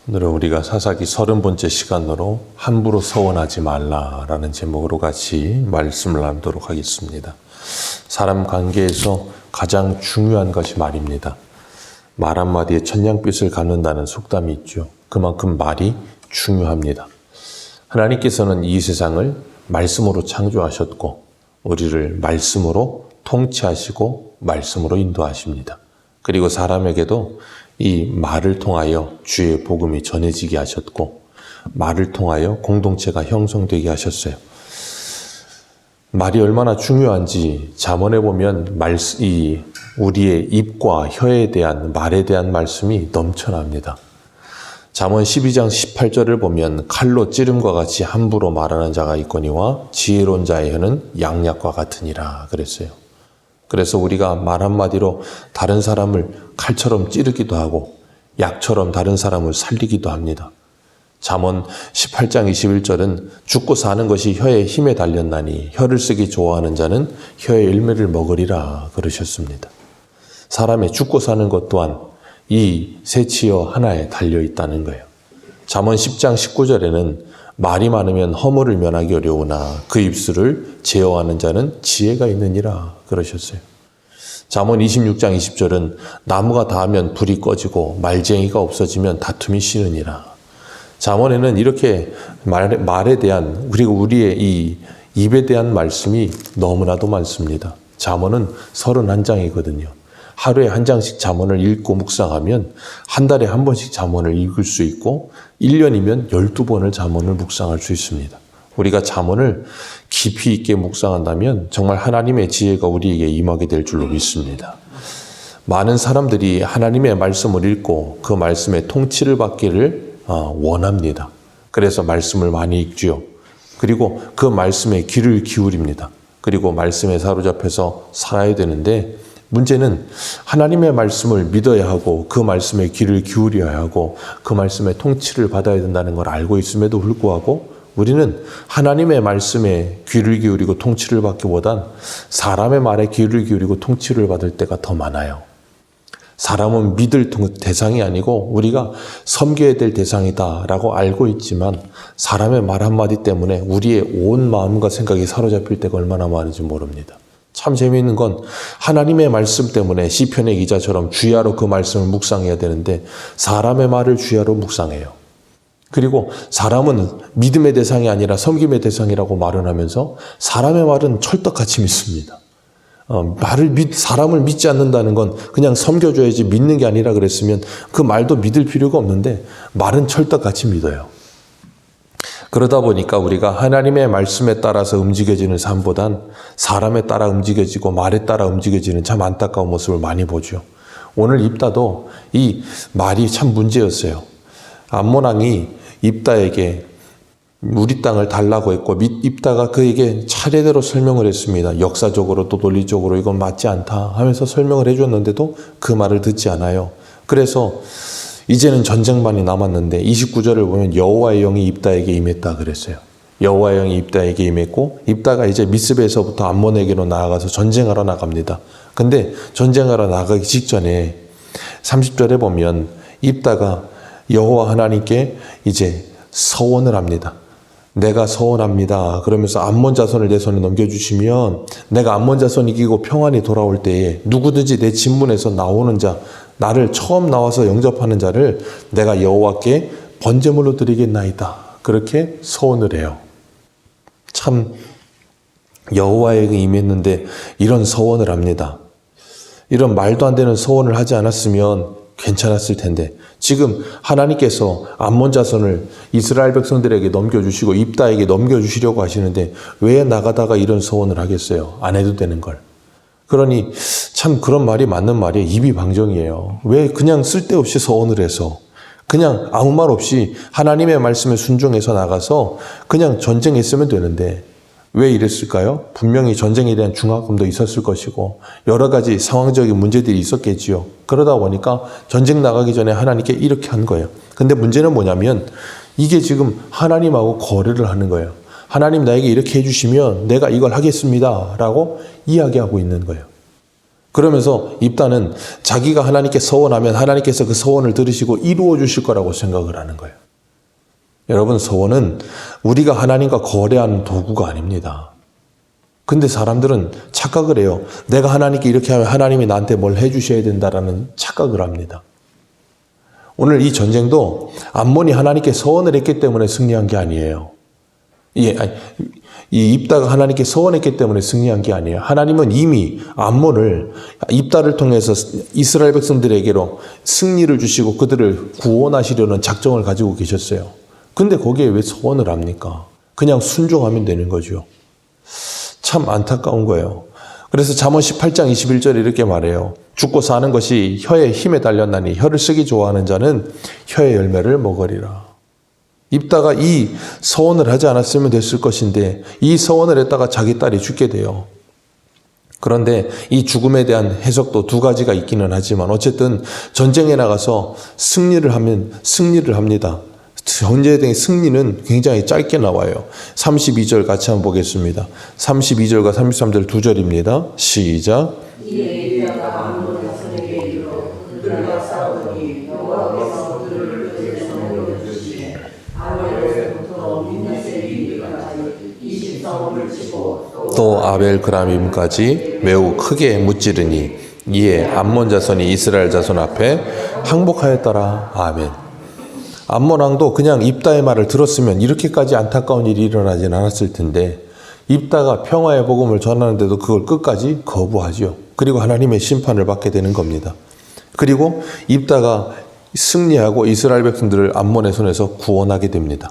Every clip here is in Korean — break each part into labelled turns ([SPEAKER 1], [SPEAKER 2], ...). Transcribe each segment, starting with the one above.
[SPEAKER 1] 오늘은 우리가 사사기 30번째 시간으로 함부로 서원하지 말라라는 제목으로 같이 말씀을 나누도록 하겠습니다. 사람 관계에서 가장 중요한 것이 말입니다. 말 한마디에 천냥빚을 갚는다는 속담이 있죠. 그만큼 말이 중요합니다. 하나님께서는 이 세상을 말씀으로 창조하셨고 우리를 말씀으로 통치하시고 말씀으로 인도하십니다. 그리고 사람에게도 이 말을 통하여 주의 복음이 전해지게 하셨고 말을 통하여 공동체가 형성되게 하셨어요. 말이 얼마나 중요한지 잠언에 보면 우리의 입과 혀에 대한 말에 대한 말씀이 넘쳐납니다. 잠언 12장 18절을 보면 칼로 찌름과 같이 함부로 말하는 자가 있거니와 지혜로운 자의 혀는 양약과 같으니라 그랬어요. 그래서 우리가 말 한마디로 다른 사람을 칼처럼 찌르기도 하고 약처럼 다른 사람을 살리기도 합니다. 잠언 18장 21절은 죽고 사는 것이 혀의 힘에 달렸나니 혀를 쓰기 좋아하는 자는 혀의 열매를 먹으리라 그러셨습니다. 사람의 죽고 사는 것 또한 이 새치어 하나에 달려있다는 거예요. 잠언 10장 19절에는 말이 많으면 허물을 면하기 어려우나 그 입술을 제어하는 자는 지혜가 있느니라 그러셨어요. 잠언 26장 20절은 나무가 닿으면 불이 꺼지고 말쟁이가 없어지면 다툼이 쉬느니라. 잠언에는 이렇게 말에 대한 그리고 우리의 이 입에 대한 말씀이 너무나도 많습니다. 잠언은 31장이거든요. 하루에 한 장씩 잠언을 읽고 묵상하면 한 달에 한 번씩 잠언을 읽을 수 있고 1년이면 12번을 잠언을 묵상할 수 있습니다. 우리가 잠언을 깊이 있게 묵상한다면 정말 하나님의 지혜가 우리에게 임하게 될 줄로 믿습니다. 많은 사람들이 하나님의 말씀을 읽고 그 말씀의 통치를 받기를 원합니다. 그래서 말씀을 많이 읽지요. 그리고 그 말씀에 귀를 기울입니다. 그리고 말씀에 사로잡혀서 살아야 되는데 문제는 하나님의 말씀을 믿어야 하고 그 말씀에 귀를 기울여야 하고 그 말씀의 통치를 받아야 된다는 걸 알고 있음에도 불구하고 우리는 하나님의 말씀에 귀를 기울이고 통치를 받기보단 사람의 말에 귀를 기울이고 통치를 받을 때가 더 많아요. 사람은 믿을 대상이 아니고 우리가 섬겨야 될 대상이다라고 알고 있지만 사람의 말 한마디 때문에 우리의 온 마음과 생각이 사로잡힐 때가 얼마나 많은지 모릅니다. 참 재미있는 건 하나님의 말씀 때문에 시편의 기자처럼 주야로 그 말씀을 묵상해야 되는데 사람의 말을 주야로 묵상해요. 그리고 사람은 믿음의 대상이 아니라 섬김의 대상이라고 말을 하면서 사람의 말은 철떡같이 믿습니다. 사람을 믿지 않는다는 건 그냥 섬겨줘야지 믿는 게 아니라 그랬으면 그 말도 믿을 필요가 없는데 말은 철떡같이 믿어요. 그러다 보니까 우리가 하나님의 말씀에 따라서 움직여지는 삶보단 사람에 따라 움직여지고 말에 따라 움직여지는 참 안타까운 모습을 많이 보죠. 오늘 입다도 이 말이 참 문제였어요. 암몬 왕이 입다에게 우리 땅을 달라고 했고 입다가 그에게 차례대로 설명을 했습니다. 역사적으로 또 논리적으로 이건 맞지 않다 하면서 설명을 해줬는데도 그 말을 듣지 않아요. 그래서 이제는 전쟁만이 남았는데 29절을 보면 여호와의 영이 입다에게 임했다 그랬어요. 여호와의 영이 입다에게 임했고 입다가 이제 미스베에서부터 암몬에게로 나아가서 전쟁하러 나갑니다. 근데 전쟁하러 나가기 직전에 30절에 보면 입다가 여호와 하나님께 이제 서원을 합니다. 내가 서원합니다. 그러면서 암몬 자손을 내 손에 넘겨주시면 내가 암몬 자손 이기고 평안이 돌아올 때에 누구든지 내 진문에서 나오는 자 나를 처음 나와서 영접하는 자를 내가 여호와께 번제물로 드리겠나이다. 그렇게 서원을 해요. 참 여호와에게 임했는데 이런 서원을 합니다. 이런 말도 안 되는 서원을 하지 않았으면 괜찮았을 텐데 지금 하나님께서 암몬 자손을 이스라엘 백성들에게 넘겨주시고 입다에게 넘겨주시려고 하시는데 왜 나가다가 이런 서원을 하겠어요? 안 해도 되는 걸. 그러니 참 그런 말이 맞는 말이에요. 입이 방정이에요. 왜 그냥 쓸데없이 서원을 해서 그냥 아무 말 없이 하나님의 말씀에 순종해서 나가서 그냥 전쟁했으면 되는데 왜 이랬을까요? 분명히 전쟁에 대한 중압감도 있었을 것이고 여러 가지 상황적인 문제들이 있었겠지요. 그러다 보니까 전쟁 나가기 전에 하나님께 이렇게 한 거예요. 근데 문제는 뭐냐면 이게 지금 하나님하고 거래를 하는 거예요. 하나님 나에게 이렇게 해주시면 내가 이걸 하겠습니다 라고 이야기하고 있는 거예요. 그러면서 입다는 자기가 하나님께 서원하면 하나님께서 그 서원을 들으시고 이루어 주실 거라고 생각을 하는 거예요. 여러분, 서원은 우리가 하나님과 거래하는 도구가 아닙니다. 근데 사람들은 착각을 해요. 내가 하나님께 이렇게 하면 하나님이 나한테 뭘 해주셔야 된다라는 착각을 합니다. 오늘 이 전쟁도 암몬이 하나님께 서원을 했기 때문에 승리한 게 아니에요. 이 입다가 하나님께 서원했기 때문에 승리한 게 아니에요. 하나님은 이미 암몬을 입다를 통해서 이스라엘 백성들에게로 승리를 주시고 그들을 구원하시려는 작정을 가지고 계셨어요. 근데 거기에 왜 서원을 합니까? 그냥 순종하면 되는 거죠. 참 안타까운 거예요. 그래서 잠언 18장 21절에 이렇게 말해요. 죽고 사는 것이 혀의 힘에 달렸나니 혀를 쓰기 좋아하는 자는 혀의 열매를 먹으리라. 입다가 이 서원을 하지 않았으면 됐을 것인데 이 서원을 했다가 자기 딸이 죽게 돼요. 그런데 이 죽음에 대한 해석도 두 가지가 있기는 하지만 어쨌든 전쟁에 나가서 승리를 하면 승리를 합니다. 전쟁의 승리는 굉장히 짧게 나와요. 32절 같이 한번 보겠습니다. 32절과 33절 두 절입니다. 시작. 또 아벨 그라밈까지 매우 크게 무찌르니 이에 암몬 자손이 이스라엘 자손 앞에 항복하였더라. 아멘. 암몬 왕도 그냥 입다의 말을 들었으면 이렇게까지 안타까운 일이 일어나진 않았을 텐데 입다가 평화의 복음을 전하는데도 그걸 끝까지 거부하죠. 그리고 하나님의 심판을 받게 되는 겁니다. 그리고 입다가 승리하고 이스라엘 백성들을 암몬의 손에서 구원하게 됩니다.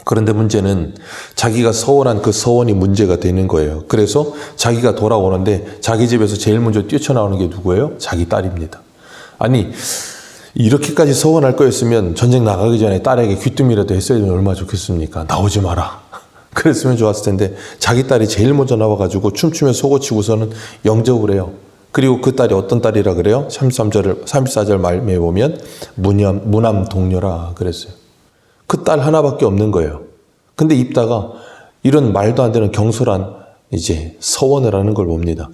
[SPEAKER 1] 그런데 문제는 자기가 서원한 그 서원이 문제가 되는 거예요. 그래서 자기가 돌아오는데 자기 집에서 제일 먼저 뛰쳐나오는 게 누구예요? 자기 딸입니다. 아니, 이렇게까지 서원할 거였으면 전쟁 나가기 전에 딸에게 귀뜸이라도 했어야 되면 얼마나 좋겠습니까? 나오지 마라. 그랬으면 좋았을 텐데 자기 딸이 제일 먼저 나와가지고 춤추며 속옷치고서는 영접을 해요. 그리고 그 딸이 어떤 딸이라 그래요? 34절 말미에 보면 무남 동료라 그랬어요. 그 딸 하나밖에 없는 거예요. 근데 입다가 이런 말도 안 되는 경솔한 이제 서원을 하는 걸 봅니다.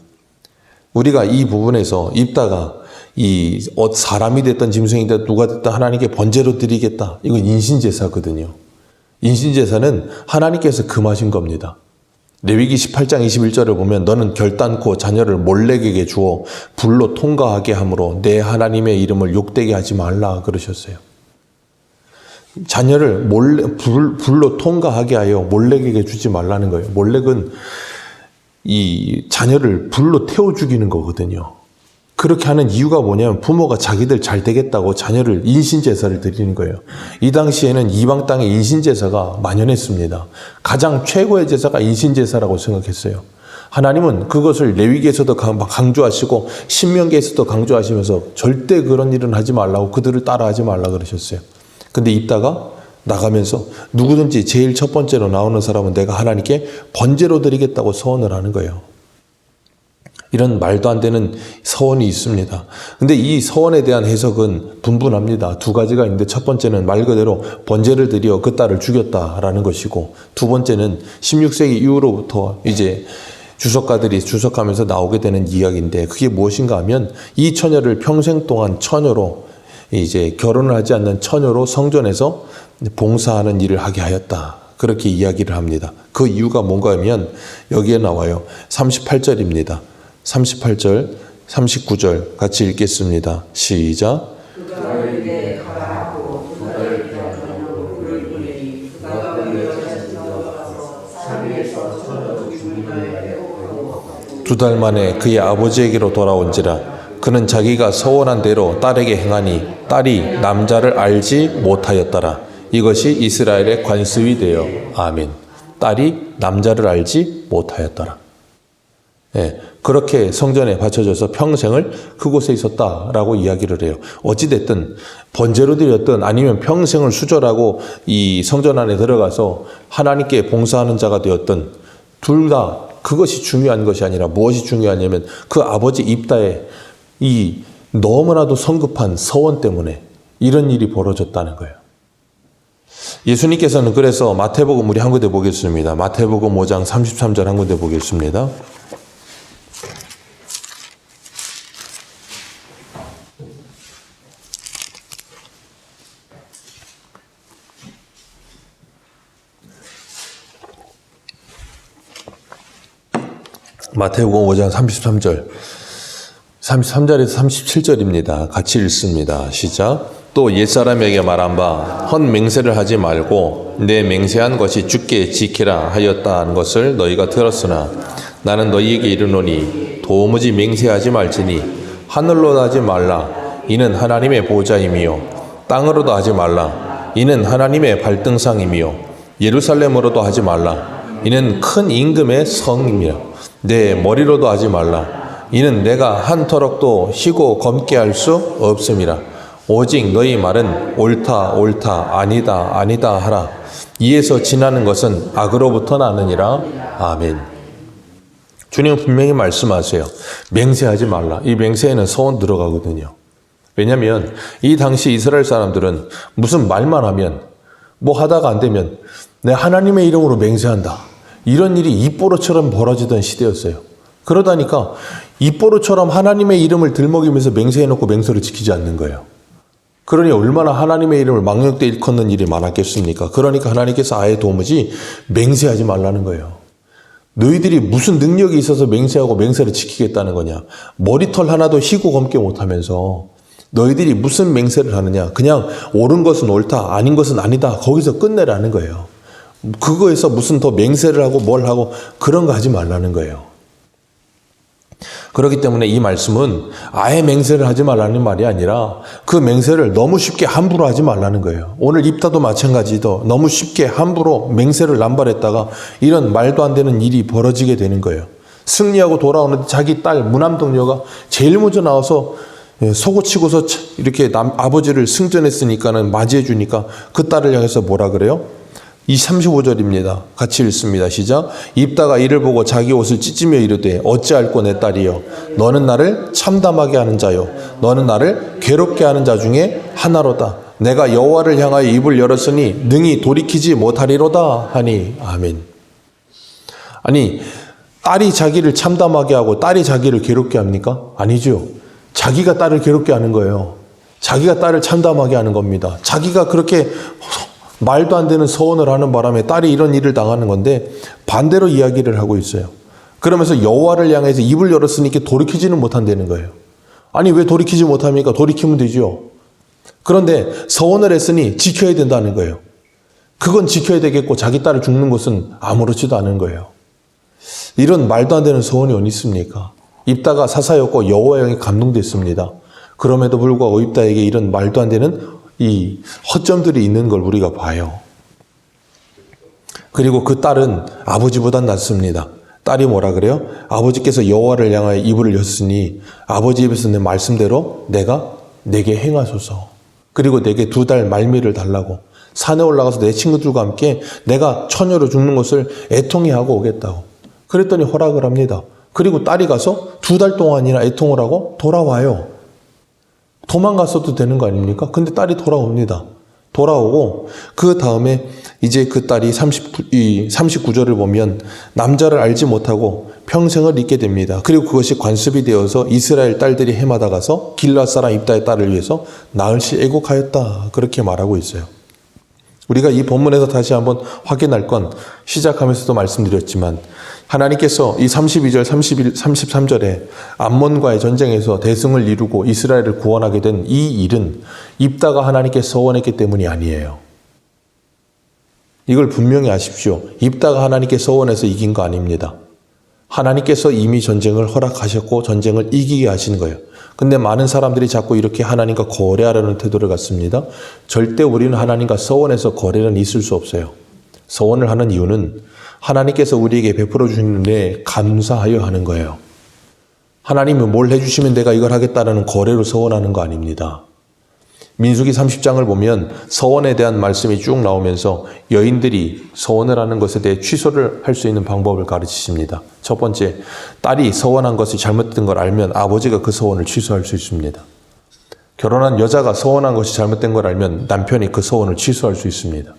[SPEAKER 1] 우리가 이 부분에서 입다가 이 사람이 됐든 짐승이 됐든 누가 됐든 하나님께 번제로 드리겠다. 이건 인신제사거든요. 인신제사는 하나님께서 금하신 겁니다. 레위기 18장 21절을 보면 너는 결단코 자녀를 몰렉에게 주어 불로 통과하게 함으로 내 하나님의 이름을 욕되게 하지 말라 그러셨어요. 자녀를 불로 통과하게 하여 몰렉에게 주지 말라는 거예요. 몰렉은 이 자녀를 불로 태워 죽이는 거거든요. 그렇게 하는 이유가 뭐냐면 부모가 자기들 잘 되겠다고 자녀를 인신제사를 드리는 거예요. 이 당시에는 이방 땅에 인신제사가 만연했습니다. 가장 최고의 제사가 인신제사라고 생각했어요. 하나님은 그것을 레위기에서도 강조하시고 신명기에서도 강조하시면서 절대 그런 일은 하지 말라고 그들을 따라하지 말라 그러셨어요. 근데 입다가 나가면서 누구든지 제일 첫 번째로 나오는 사람은 내가 하나님께 번제로 드리겠다고 서원을 하는 거예요. 이런 말도 안 되는 서원이 있습니다. 근데 이 서원에 대한 해석은 분분합니다. 두 가지가 있는데 첫 번째는 말 그대로 번제를 드려 그 딸을 죽였다라는 것이고 두 번째는 16세기 이후로부터 이제 주석가들이 주석하면서 나오게 되는 이야기인데 그게 무엇인가 하면 이 처녀를 평생 동안 처녀로 이제 결혼을 하지 않는 처녀로 성전에서 봉사하는 일을 하게 하였다. 그렇게 이야기를 합니다. 그 이유가 뭔가 하면 여기에 나와요. 38절입니다. 38절, 39절 같이 읽겠습니다. 시작. 두 달 만에 그의 아버지에게로 돌아온지라 그는 자기가 서원한 대로 딸에게 행하니 딸이 남자를 알지 못하였더라. 이것이 이스라엘의 관습이 되어 아멘. 딸이 남자를 알지 못하였더라. 예, 그렇게 성전에 바쳐져서 평생을 그곳에 있었다라고 이야기를 해요. 어찌됐든 번제로 드렸든 아니면 평생을 수절하고 이 성전 안에 들어가서 하나님께 봉사하는 자가 되었든 둘 다 그것이 중요한 것이 아니라 무엇이 중요하냐면 그 아버지 입다의 이 너무나도 성급한 서원 때문에 이런 일이 벌어졌다는 거예요. 예수님께서는 그래서 마태복음 우리 한 군데 보겠습니다. 마태복음 5장 33절 한 군데 보겠습니다. 마태복음 5장 33절, 33절에서 37절입니다. 같이 읽습니다. 시작. 또 옛사람에게 말한 바 헛 맹세를 하지 말고 내 맹세한 것이 주께 지키라 하였다는 것을 너희가 들었으나 나는 너희에게 이르노니 도무지 맹세하지 말지니 하늘로도 하지 말라 이는 하나님의 보좌임이요 땅으로도 하지 말라 이는 하나님의 발등상이며 예루살렘으로도 하지 말라 이는 큰 임금의 성이며 내 머리로도 하지 말라 이는 내가 한 터럭도 희고 검게 할 수 없음이라 오직 너희 말은 옳다 옳다 아니다 아니다 하라 이에서 지나는 것은 악으로부터 나느니라. 아멘. 주님은 분명히 말씀하세요. 맹세하지 말라. 이 맹세에는 소원 들어가거든요. 왜냐하면 이 당시 이스라엘 사람들은 무슨 말만 하면 뭐 하다가 안 되면 내 하나님의 이름으로 맹세한다. 이런 일이 입보로처럼 벌어지던 시대였어요. 그러다니까 입보로처럼 하나님의 이름을 들먹이면서 맹세해놓고 맹세를 지키지 않는 거예요. 그러니 얼마나 하나님의 이름을 망령되이 일컫는 일이 많았겠습니까? 그러니까 하나님께서 아예 도무지 맹세하지 말라는 거예요. 너희들이 무슨 능력이 있어서 맹세하고 맹세를 지키겠다는 거냐? 머리털 하나도 희고 검게 못하면서 너희들이 무슨 맹세를 하느냐? 그냥 옳은 것은 옳다, 아닌 것은 아니다. 거기서 끝내라는 거예요. 그거에서 무슨 더 맹세를 하고 뭘 하고 그런 거 하지 말라는 거예요. 그렇기 때문에 이 말씀은 아예 맹세를 하지 말라는 말이 아니라 그 맹세를 너무 쉽게 함부로 하지 말라는 거예요. 오늘 입다도 마찬가지도 너무 쉽게 함부로 맹세를 남발했다가 이런 말도 안 되는 일이 벌어지게 되는 거예요. 승리하고 돌아오는데 자기 딸 무남동녀가 제일 먼저 나와서 속고치고서 이렇게 아버지를 승전했으니까는 맞이해 주니까 그 딸을 향해서 뭐라 그래요? 이 35절입니다. 같이 읽습니다. 시작. 입다가 이를 보고 자기 옷을 찢으며 이르되 어찌할꼬 내 딸이여 너는 나를 참담하게 하는 자요 너는 나를 괴롭게 하는 자 중에 하나로다. 내가 여호와를 향하여 입을 열었으니 능히 돌이키지 못하리로다 하니. 아멘. 아니 딸이 자기를 참담하게 하고 딸이 자기를 괴롭게 합니까? 아니죠. 자기가 딸을 괴롭게 하는 거예요. 자기가 딸을 참담하게 하는 겁니다. 자기가 그렇게 말도 안 되는 서원을 하는 바람에 딸이 이런 일을 당하는 건데 반대로 이야기를 하고 있어요. 그러면서 여호와를 향해서 입을 열었으니까 돌이키지는 못한다는 거예요. 아니 왜 돌이키지 못합니까? 돌이키면 되죠. 그런데 서원을 했으니 지켜야 된다는 거예요. 그건 지켜야 되겠고 자기 딸을 죽는 것은 아무렇지도 않은 거예요. 이런 말도 안 되는 서원이 어디 있습니까? 입다가 사사였고 여호와의 영이 감동됐습니다. 그럼에도 불구하고 입다에게 이런 말도 안 되는 이 허점들이 있는 걸 우리가 봐요. 그리고 그 딸은 아버지보단 낫습니다. 딸이 뭐라 그래요? 아버지께서 여호와를 향하여 입을 였으니 아버지 입에서 내 말씀대로 내게 행하소서. 그리고 내게 2달 말미를 달라고. 산에 올라가서 내 친구들과 함께 내가 처녀로 죽는 것을 애통해 하고 오겠다고. 그랬더니 허락을 합니다. 그리고 딸이 가서 2달 동안이나 애통을 하고 돌아와요. 도망갔어도 되는 거 아닙니까? 근데 딸이 돌아옵니다. 돌아오고 그 다음에 이제 그 딸이 39절을 보면 남자를 알지 못하고 평생을 잊게 됩니다. 그리고 그것이 관습이 되어서 이스라엘 딸들이 해마다 가서 길앗 사람 입다의 딸을 위해서 나흘씩 애곡하였다. 그렇게 말하고 있어요. 우리가 이 본문에서 다시 한번 확인할 건 시작하면서도 말씀드렸지만 하나님께서 이 32절, 33절에 암몬과의 전쟁에서 대승을 이루고 이스라엘을 구원하게 된 이 일은 입다가 하나님께 서원했기 때문이 아니에요. 이걸 분명히 아십시오. 입다가 하나님께 서원해서 이긴 거 아닙니다. 하나님께서 이미 전쟁을 허락하셨고 전쟁을 이기게 하신 거예요. 근데 많은 사람들이 자꾸 이렇게 하나님과 거래하려는 태도를 갖습니다. 절대 우리는 하나님과 서원해서 거래는 있을 수 없어요. 서원을 하는 이유는 하나님께서 우리에게 베풀어 주시는데 감사하여 하는 거예요. 하나님이 뭘 해주시면 내가 이걸 하겠다는 거래로 서원하는 거 아닙니다. 민수기 30장을 보면 서원에 대한 말씀이 쭉 나오면서 여인들이 서원을 하는 것에 대해 취소를 할 수 있는 방법을 가르치십니다. 첫 번째, 딸이 서원한 것이 잘못된 걸 알면 아버지가 그 서원을 취소할 수 있습니다. 결혼한 여자가 서원한 것이 잘못된 걸 알면 남편이 그 서원을 취소할 수 있습니다.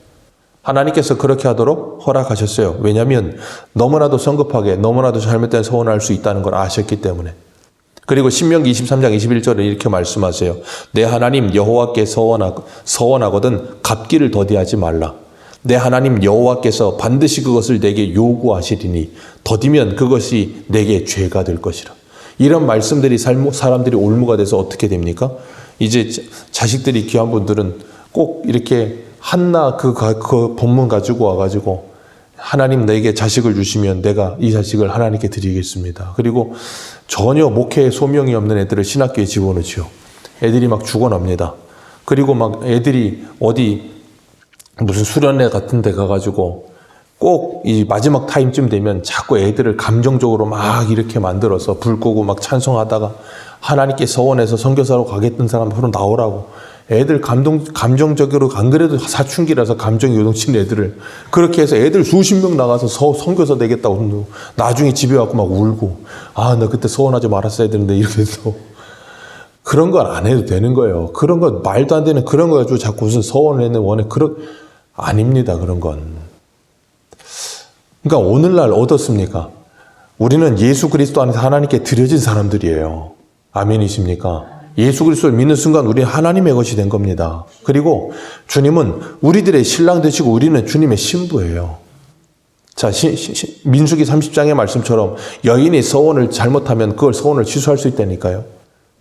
[SPEAKER 1] 하나님께서 그렇게 하도록 허락하셨어요. 왜냐하면 너무나도 성급하게 너무나도 잘못된 서원을 할 수 있다는 걸 아셨기 때문에. 그리고 신명기 23장 21절에 이렇게 말씀하세요. 내 하나님 여호와께 서원하거든 갚기를 더디하지 말라. 내 하나님 여호와께서 반드시 그것을 내게 요구하시리니 더디면 그것이 내게 죄가 될 것이라. 이런 말씀들이 사람들이 올무가 돼서 어떻게 됩니까? 이제 자식들이 귀한 분들은 꼭 이렇게 한나 그 본문 가지고 와가지고 하나님 내게 자식을 주시면 내가 이 자식을 하나님께 드리겠습니다. 그리고 전혀 목회에 소명이 없는 애들을 신학교에 집어넣지요. 애들이 막 죽어납니다. 그리고 막 애들이 어디 무슨 수련회 같은 데 가가지고 꼭 이 마지막 타임쯤 되면 자꾸 애들을 감정적으로 막 이렇게 만들어서 불 끄고 막 찬송하다가 하나님께 서원해서 선교사로 가겠던 사람 앞으로 나오라고 애들 감정적으로 안 그래도 사춘기라서 감정이 요동치는 애들을 그렇게 해서 애들 수십 명 나가서 선교사 되겠다고 나중에 집에 와서 막 울고 아, 나 그때 서원하지 말았어야 되는데 이렇게 해서 그런 건 안 해도 되는 거예요. 그런 거 말도 안 되는 그런 거 가지고 자꾸 무슨 서원을 했는 원해 아닙니다. 그런 건. 그러니까 오늘날 어떻습니까? 우리는 예수 그리스도 안에서 하나님께 드려진 사람들이에요. 아멘이십니까? 예수 그리스도를 믿는 순간 우리는 하나님의 것이 된 겁니다. 그리고 주님은 우리들의 신랑 되시고 우리는 주님의 신부예요. 자, 민수기 30장의 말씀처럼 여인이 서원을 잘못하면 그걸 서원을 취소할 수 있다니까요.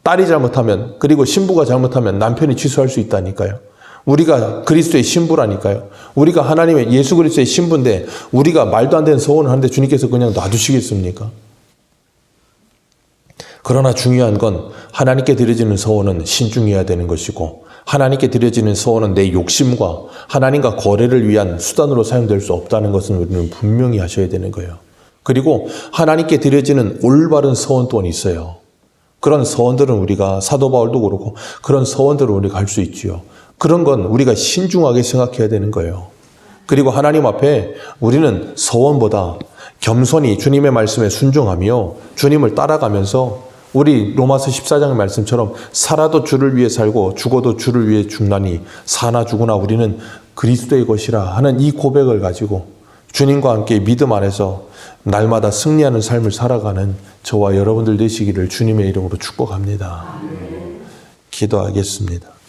[SPEAKER 1] 딸이 잘못하면 그리고 신부가 잘못하면 남편이 취소할 수 있다니까요. 우리가 그리스도의 신부라니까요. 우리가 하나님의 예수 그리스도의 신부인데 우리가 말도 안 되는 서원을 하는데 주님께서 그냥 놔두시겠습니까? 그러나 중요한 건 하나님께 드려지는 서원은 신중해야 되는 것이고 하나님께 드려지는 서원은 내 욕심과 하나님과 거래를 위한 수단으로 사용될 수 없다는 것은 우리는 분명히 하셔야 되는 거예요. 그리고 하나님께 드려지는 올바른 서원 또한 있어요. 그런 서원들은 우리가 사도 바울도 그렇고 그런 서원들을 우리가 할 수 있지요. 그런 건 우리가 신중하게 생각해야 되는 거예요. 그리고 하나님 앞에 우리는 서원보다 겸손히 주님의 말씀에 순종하며 주님을 따라가면서 우리 로마서 14장의 말씀처럼 살아도 주를 위해 살고 죽어도 주를 위해 죽나니 사나 죽으나 우리는 그리스도의 것이라 하는 이 고백을 가지고 주님과 함께 믿음 안에서 날마다 승리하는 삶을 살아가는 저와 여러분들 되시기를 주님의 이름으로 축복합니다. 기도하겠습니다.